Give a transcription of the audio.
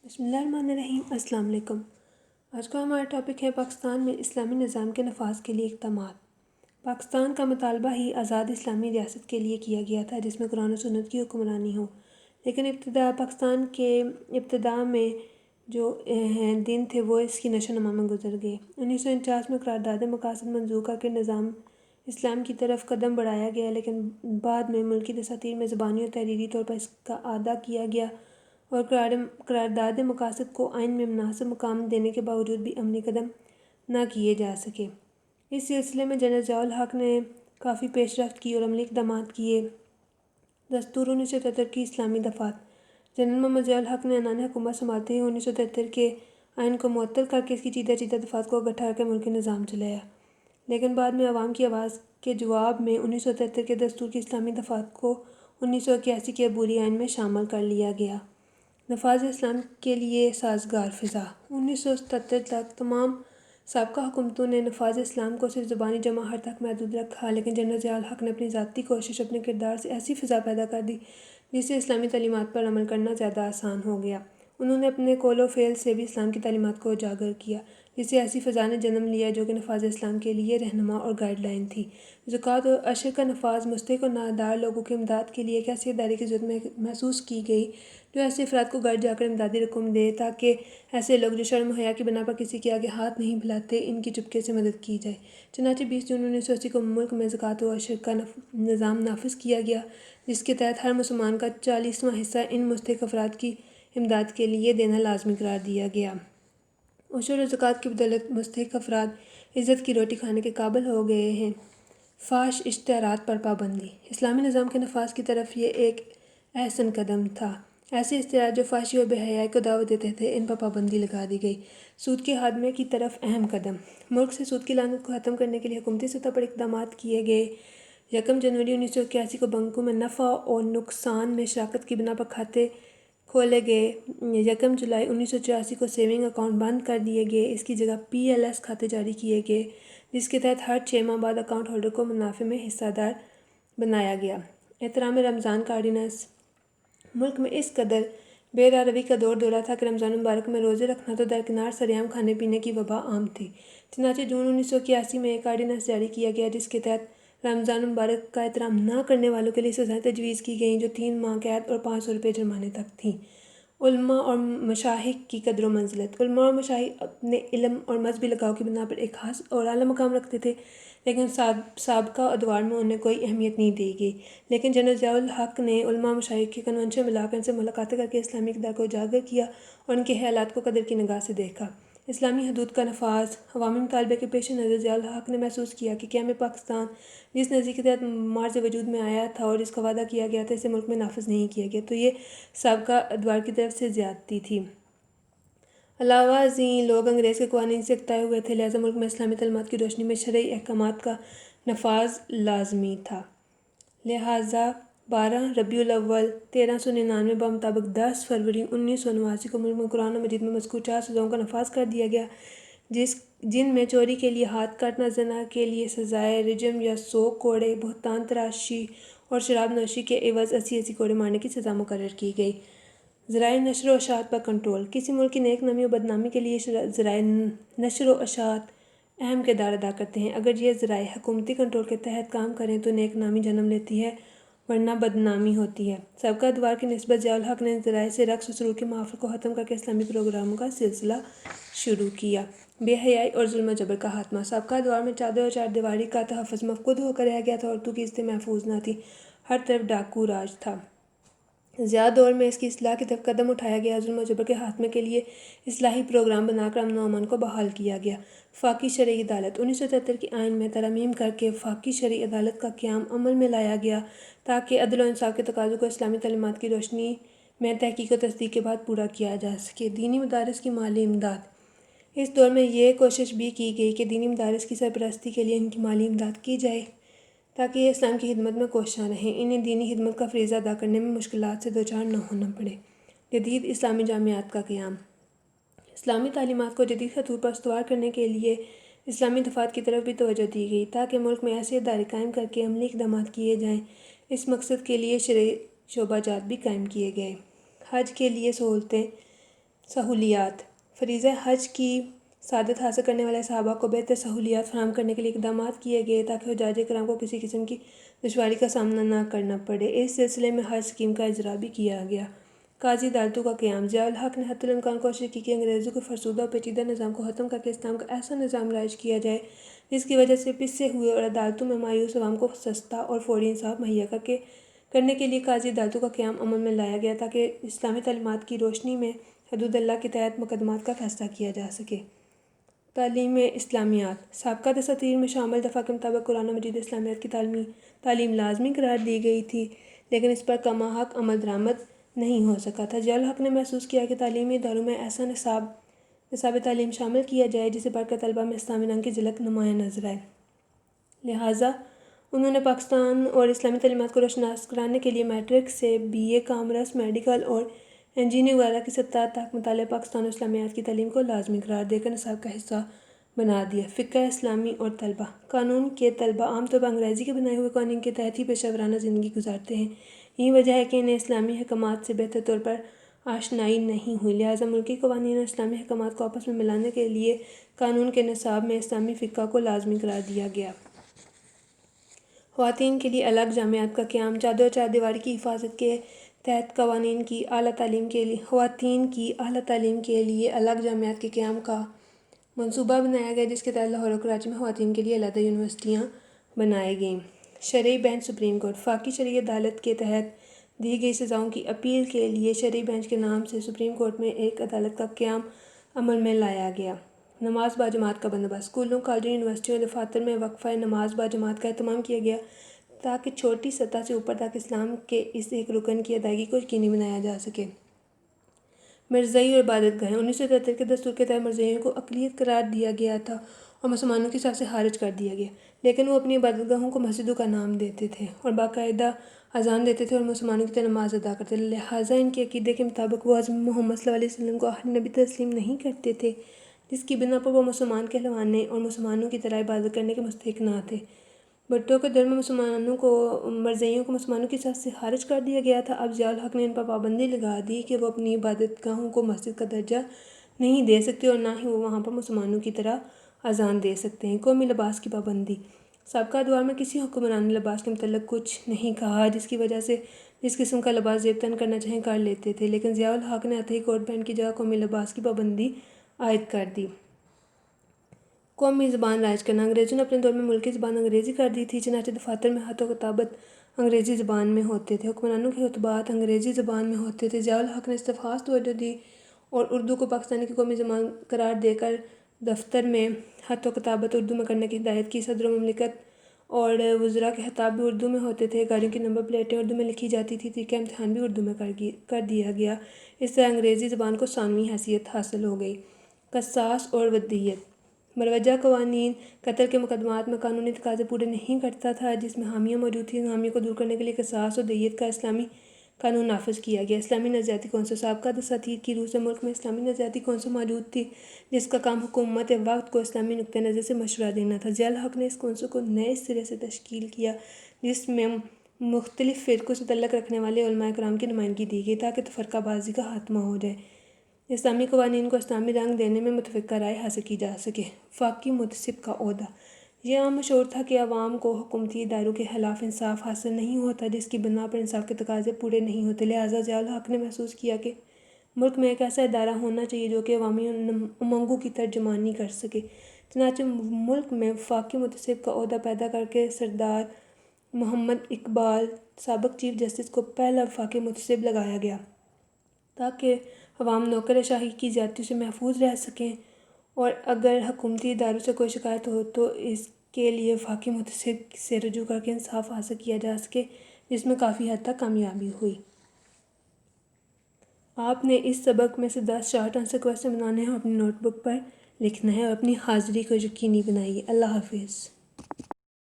بسم اللہ الرحمن الرحیم۔ السلام علیکم۔ آج کا ہمارا ٹاپک ہے پاکستان میں اسلامی نظام کے نفاذ کے لیے اقدامات۔ پاکستان کا مطالبہ ہی آزاد اسلامی ریاست کے لیے کیا گیا تھا جس میں قرآن و سنت کی حکمرانی ہو، لیکن پاکستان کے ابتدا میں جو دن تھے وہ اس کی نشو و نما میں گزر گئے۔ 1949 میں قرارداد مقاصد منظور کر کے نظام اسلام کی طرف قدم بڑھایا گیا، لیکن بعد میں ملکی دساتیر میں زبانی اور تحریری طور پر اس کا اعادہ کیا گیا اور قرارداد مقاصد کو آئین میں مناسب مقام دینے کے باوجود بھی عملی قدم نہ کیے جا سکے۔ اس سلسلے میں جنرل ضیاء الحق نے کافی پیش رفت کی اور عملی اقدامات کیے۔ دستور 1973 کی اسلامی دفعات۔ جنرل محمد ضیاء الحق نے عنان حکومت سنبھالتے ہی 1973 کے آئین کو معطل کر کے اس کی چیدہ دفعات کو اکٹھا کر کے ملکی نظام چلایا، لیکن بعد میں عوام کی آواز کے جواب میں 1973 کے دستور کی اسلامی دفعات کو 1981 کے عبوری آئین میں شامل کر لیا گیا۔ نفاذ اسلام کے لیے سازگار فضا۔ 1977 تک تمام سابقہ حکومتوں نے نفاذ اسلام کو صرف زبانی جمع تک محدود رکھا، لیکن جنرل ضیاء الحق نے اپنی ذاتی کوشش اپنے کردار سے ایسی فضا پیدا کر دی جس سے اسلامی تعلیمات پر عمل کرنا زیادہ آسان ہو گیا۔ انہوں نے اپنے قول و فعل سے بھی اسلام کی تعلیمات کو اجاگر کیا، جس سے ایسی فضا نے جنم لیا جو کہ نفاذ اسلام کے لیے رہنما اور گائیڈ لائن تھی۔ زکوٰۃ اور عشر کا نفاذ مستحق اور نادار لوگوں کی امداد کے لیے ایک ایسی ادارے کی ضرورت محسوس کی گئی جو ایسے افراد کو گھر جا کر امدادی رقم دے تاکہ ایسے لوگ جو شرم و حیا کی بنا پر کسی کے آگے ہاتھ نہیں پھیلاتے ان کی چپکے سے مدد کی جائے۔ چنانچہ 20 جون 1980 کو ملک میں زکوٰۃ و عشر کا نظام نافذ کیا گیا، جس کے تحت ہر مسلمان کا 40واں حصہ ان مستحق افراد کی امداد کے لیے دینا لازمی قرار دیا گیا۔ عشر اور زکوٰۃ کی بدولت مستحق افراد عزت کی روٹی کھانے کے قابل ہو گئے ہیں۔ فحش اشتہارات پر پابندی۔ اسلامی نظام کے نفاذ کی طرف یہ ایک احسن قدم تھا۔ ایسے اشتہارات جو فحاشی اور بے حیائی کو دعوت دیتے تھے ان پر پابندی لگا دی گئی۔ سود کے خاتمے کی طرف اہم قدم۔ ملک سے سود کی لعنت کو ختم کرنے کے لیے حکومتی سطح پر اقدامات کیے گئے۔ 1 جنوری 1981 کو بینکوں میں نفع اور نقصان میں شراکت کی بنا پر کھاتے کھولے گئے۔ 1 جولائی 1984 کو سیونگ اکاؤنٹ بند کر دیے گئے، اس کی جگہ PLS کھاتے جاری کیے گئے، جس کے تحت ہر 6 ماہ بعد اکاؤنٹ ہولڈر کو منافع میں حصہ دار بنایا گیا۔ احترام رمضان کا آرڈیننس۔ ملک میں اس قدر بے راہ روی کا دور دورہ تھا کہ رمضان المبارک میں روزے رکھنا تو درکنار سرعام کھانے پینے کی وبا عام تھی۔ چنانچہ جون 1981 میں ایک آرڈیننس جاری کیا گیا جس کے تحت رمضان المبارک کا احترام نہ کرنے والوں کے لیے سزائیں تجویز کی گئیں جو 3 ماہ قید اور 500 روپے جرمانے تک تھیں۔ علماء اور مشائخ کی قدر و منزلت۔ علماء اور مشائخ اپنے علم اور مذہبی لگاؤ کی بنا پر ایک خاص اور اعلیٰ مقام رکھتے تھے، لیکن سابقہ ادوار میں انہیں کوئی اہمیت نہیں دی گئی۔ لیکن جنرل ضیاء الحق نے علماء و مشائخ کے کنونشن بلا کر ان سے ملاقاتیں کر کے اسلامی اقدار کو اجاگر کیا اور ان کے خیالات کو قدر کی نگاہ سے دیکھا۔ اسلامی حدود کا نفاذ۔ عوامی مطالبے کے پیش نظر ضیاء الحق نے محسوس کیا کہ قیام پاکستان جس نظریے کے تحت مارز وجود میں آیا تھا اور جس کا وعدہ کیا گیا تھا اسے ملک میں نافذ نہیں کیا گیا تو یہ سابقہ ادوار کی طرف سے زیادتی تھی۔ علاوہ ازیں لوگ انگریز کے قوانین سے اکتائے ہوئے تھے، لہٰذا ملک میں اسلامی تعلیمات کی روشنی میں شرعی احکامات کا نفاذ لازمی تھا۔ لہٰذا 12 ربیع الاول 1399 بمطابق 10 فروری 1989 کو ملک میں قرآن مجید میں مذکور 4 سزاؤں کا نفاذ کر دیا گیا، جن میں چوری کے لیے ہاتھ کاٹنا، زنا کے لیے سزائے رجم یا 100 کوڑے، بہتان تراشی اور شراب نوشی کے عوض 80 کوڑے مارنے کی سزا مقرر کی گئی۔ ذرائع نشر و اشاعت پر کنٹرول۔ کسی ملک کی نیک نامی و بدنامی کے لیے ذرائع نشر و اشاعت اہم کردار ادا کرتے ہیں۔ اگر یہ ذرائع حکومتی کنٹرول کے تحت کام کریں تو نیک نامی جنم لیتی ہے، ورنہ بدنامی ہوتی ہے۔ سابقہ ادوار کی نسبت ضیاء الحق نے ذرائع سے رقص و سرور کے محافل کو ختم کر کے اسلامی پروگراموں کا سلسلہ شروع کیا۔ بے حیائی اور ظلم و جبر کا خاتمہ۔ سابقہ ادوار میں چادر اور چار دیواری کا تحفظ مفقود ہو کر رہ گیا تھا، عورتوں کی عزتیں محفوظ نہ تھیں، ہر طرف ڈاکو راج تھا۔ ضیاء دور میں اس کی اصلاح کی طرف قدم اٹھایا گیا۔ ظلم و جبر کے خاتمے کے لیے اصلاحی پروگرام بنا کر امن و امان کو بحال کیا گیا۔ وفاقی شرعی عدالت۔ 1973 کے آئین میں ترامیم کر کے وفاقی شرعی عدالت کا قیام عمل میں لایا گیا تاکہ عدل و انصاف کے تقاضوں کو اسلامی تعلیمات کی روشنی میں تحقیق و تصدیق کے بعد پورا کیا جا سکے۔ دینی مدارس کی مالی امداد۔ اس دور میں یہ کوشش بھی کی گئی کہ دینی مدارس کی سرپرستی کے لیے ان کی مالی امداد کی جائے تاکہ یہ اسلام کی خدمت میں کوشاں رہیں، انہیں دینی خدمت کا فریضہ ادا کرنے میں مشکلات سے دوچار نہ ہونا پڑے۔ جدید اسلامی جامعات کا قیام۔ اسلامی تعلیمات کو جدید خطوط پر استوار کرنے کے لیے اسلامی دفعات کی طرف بھی توجہ دی گئی تاکہ ملک میں ایسے ادارے قائم کر کے عملی اقدامات کیے جائیں۔ اس مقصد کے لیے شرعی شعبہ جات بھی قائم کیے گئے۔ حج کے لیے سہولتیں۔ سہولیات۔ فریضہ حج کی سعادت حاصل کرنے والے صحابہ کو بہتر سہولیات فراہم کرنے کے لیے اقدامات کیے گئے تاکہ حجاج کرام کو کسی قسم کی دشواری کا سامنا نہ کرنا پڑے۔ اس سلسلے میں حج اسکیم کا اجرا بھی کیا گیا۔ قاضی عدالتوں کا قیام۔ ضیاء الحق نے حتی الامکان کوشش کی کہ انگریزوں کے فرسودہ اور پیچیدہ نظام کو ختم کر کے اسلام کا ایسا نظام رائج کیا جائے جس کی وجہ سے پسے ہوئے اور عدالتوں میں مایوس عوام کو سستا اور فوری انصاف مہیا کرنے کے لیے قاضی عدالتوں کا قیام عمل میں لایا گیا تاکہ اسلامی تعلیمات کی روشنی میں حدود اللہ کے تحت مقدمات کا فیصلہ کیا جا سکے۔ تعلیم اسلامیات۔ سابقہ دساتیر میں شامل دفعہ کے مطابق قرآن مجید اسلامیات کی تعلیم لازمی قرار دی گئی تھی، لیکن اس پر کما حق عمل درآمد نہیں ہو سکا تھا۔ ضیاء الحق نے محسوس کیا کہ تعلیمی اداروں میں ایسا نصاب تعلیم شامل کیا جائے جسے پڑھ کر طلبہ میں اسلامی رنگ کی جھلک نمایاں نظر آئے۔ لہٰذا انہوں نے پاکستان اور اسلامی تعلیمات کو روشناس کرانے کے لیے میٹرک سے BA کامرس، میڈیکل اور انجینئرنگ وغیرہ کی سطح تک مطالعہ پاکستان اور اسلامیات کی تعلیم کو لازمی قرار دے کر نصاب کا حصہ بنا دیا۔ فقہ اسلامی اور طلبہ۔ قانون کے طلبہ عام طور پر انگریزی کے بنائے ہوئے قوانین کے تحت ہی پیشہ ورانہ زندگی گزارتے ہیں۔ یہی وجہ ہے کہ انہیں اسلامی احکامات سے بہتر طور پر آشنائی نہیں ہوئی، لہٰذا ملکی قوانین اور اسلامی احکامات کو آپس میں ملانے کے لیے قانون کے نصاب میں اسلامی فقہ کو لازمی قرار دیا گیا۔ خواتین کے لیے الگ جامعات کا قیام۔ چادر اور چار دیواری کی حفاظت کے تحت خواتین کی اعلیٰ تعلیم کے لیے الگ جامعات کے قیام کا منصوبہ بنایا گیا، جس کے تحت لاہور اور کراچی میں خواتین کے لیے علیحدہ یونیورسٹیاں بنائی گئیں۔ شرعی بینچ سپریم کورٹ۔ وفاقی شرعی عدالت کے تحت دی گئی سزاؤں کی اپیل کے لیے شرعی بینچ کے نام سے سپریم کورٹ میں ایک عدالت کا قیام عمل میں لایا گیا۔ نماز باجماعت کا بندوبست۔ اسکولوں، کالجوں، یونیورسٹیوں اور دفاتر میں وقفہ نماز باجماعت کا اہتمام کیا گیا تاکہ چھوٹی سطح سے اوپر تک اسلام کے اس ایک رکن کی ادائیگی کو یقینی بنایا جا سکے۔ مرزائی اور عبادت گاہیں۔ 1973 کے دستور کے تحت مرزائیوں کو اقلیت قرار دیا گیا تھا اور مسلمانوں کی صف سے خارج کر دیا گیا، لیکن وہ اپنی عبادت گاہوں کو مسجدوں کا نام دیتے تھے اور باقاعدہ اذان دیتے تھے اور مسلمانوں کی طرح نماز ادا کرتے تھے، لہٰذا ان کے عقیدے کے مطابق وہ حضرت محمد صلی اللہ علیہ وسلم کو آخری نبی تسلیم نہیں کرتے تھے، جس کی بنا پر وہ مسلمان کہلوانے اور مسلمانوں کی طرح عبادت کرنے کے مستحق نہ تھے۔ بھٹو کے دور میں مرزائیوں کو مسلمانوں کی صف سے خارج کر دیا گیا تھا۔ اب ضیاء الحق نے ان پر پابندی لگا دی کہ وہ اپنی عبادت گاہوں کو مسجد کا درجہ نہیں دے سکتے اور نہ ہی وہ وہاں پر مسلمانوں کی طرح اذان دے سکتے ہیں۔ قومی لباس کی پابندی۔ سابقہ ادوار میں کسی حکمران نے لباس کے متعلق کچھ نہیں کہا، جس کی وجہ سے جس قسم کا لباس زیب تن کرنا چاہیں کر لیتے تھے، لیکن ضیاء الحق نے آتے ہی کوٹ پینٹ کی جگہ قومی لباس کی پابندی عائد کر دی۔ قومی زبان رائج کرنا۔ انگریزوں نے اپنے دور میں ملکی زبان انگریزی کر دی تھی، چنانچہ دفاتر میں خط و کتابت انگریزی زبان میں ہوتے تھے، حکمرانوں کے خطبات انگریزی زبان میں ہوتے تھے۔ ضیاء الحق نے اس طرف خاص توجہ دی اور اردو کو پاکستان کی قومی زبان قرار دے کر دفتر میں خط و کتابت اردو میں کرنے کی ہدایت کی۔ صدر مملکت اور وزراء کے خطاب بھی اردو میں ہوتے تھے، گاڑیوں کی نمبر پلیٹیں اردو میں لکھی جاتی تھیں، طریقہ امتحان بھی اردو میں کر دیا گیا۔ اس طرح انگریزی زبان کو ثانوی حیثیت حاصل ہو گئی۔ قصاص اور ودیت۔ مروجہ قوانین قتل کے مقدمات میں قانونی تقاضے پورے نہیں کرتا تھا، جس میں حامیاں موجود تھیں۔ ان حامیوں کو دور کرنے کے لیے قصاص اور دیت کا اسلامی قانون نافذ کیا گیا۔ اسلامی نظریاتی کونسل۔ سابقہ دساتیر کی روح سے ملک میں اسلامی نظریاتی کونسل موجود تھی، جس کا کام حکومت وقت کو اسلامی نقطہ نظر سے مشورہ دینا تھا۔ ضیاء الحق نے اس کونسل کو نئے سرے سے تشکیل کیا، جس میں مختلف فرقوں سے تعلق رکھنے والے علماء کرام کی نمائندگی دی گئی تاکہ تفرقہ بازی کا خاتمہ ہو جائے، اسلامی قوانین کو اسلامی رنگ دینے میں متفقہ رائے حاصل کی جا سکے۔ وفاقی محتسب کا عہدہ۔ یہ عام مشہور تھا کہ عوام کو حکومتی اداروں کے خلاف انصاف حاصل نہیں ہوتا، جس کی بنا پر انصاف کے تقاضے پورے نہیں ہوتے، لہٰذا ضیاء الحق نے محسوس کیا کہ ملک میں ایک ایسا ادارہ ہونا چاہیے جو کہ عوامی امنگوں کی ترجمانی کر سکے، چنانچہ ملک میں وفاقی محتسب کا عہدہ پیدا کر کے سردار محمد اقبال سابق چیف جسٹس کو پہلا وفاقی محتسب لگایا گیا تاکہ عوام نوکر شاہی کی زیادتیوں سے محفوظ رہ سکیں، اور اگر حکومتی اداروں سے کوئی شکایت ہو تو اس کے لیے وفاقی محتسب سے رجوع کر کے انصاف حاصل کیا جا سکے، جس میں کافی حد تک کامیابی ہوئی۔ آپ نے اس سبق میں سے 10 شارٹ آنسر کویسچن بنانے ہیں اور اپنی نوٹ بک پر لکھنا ہے اور اپنی حاضری کو یقینی بنائیے۔ اللہ حافظ۔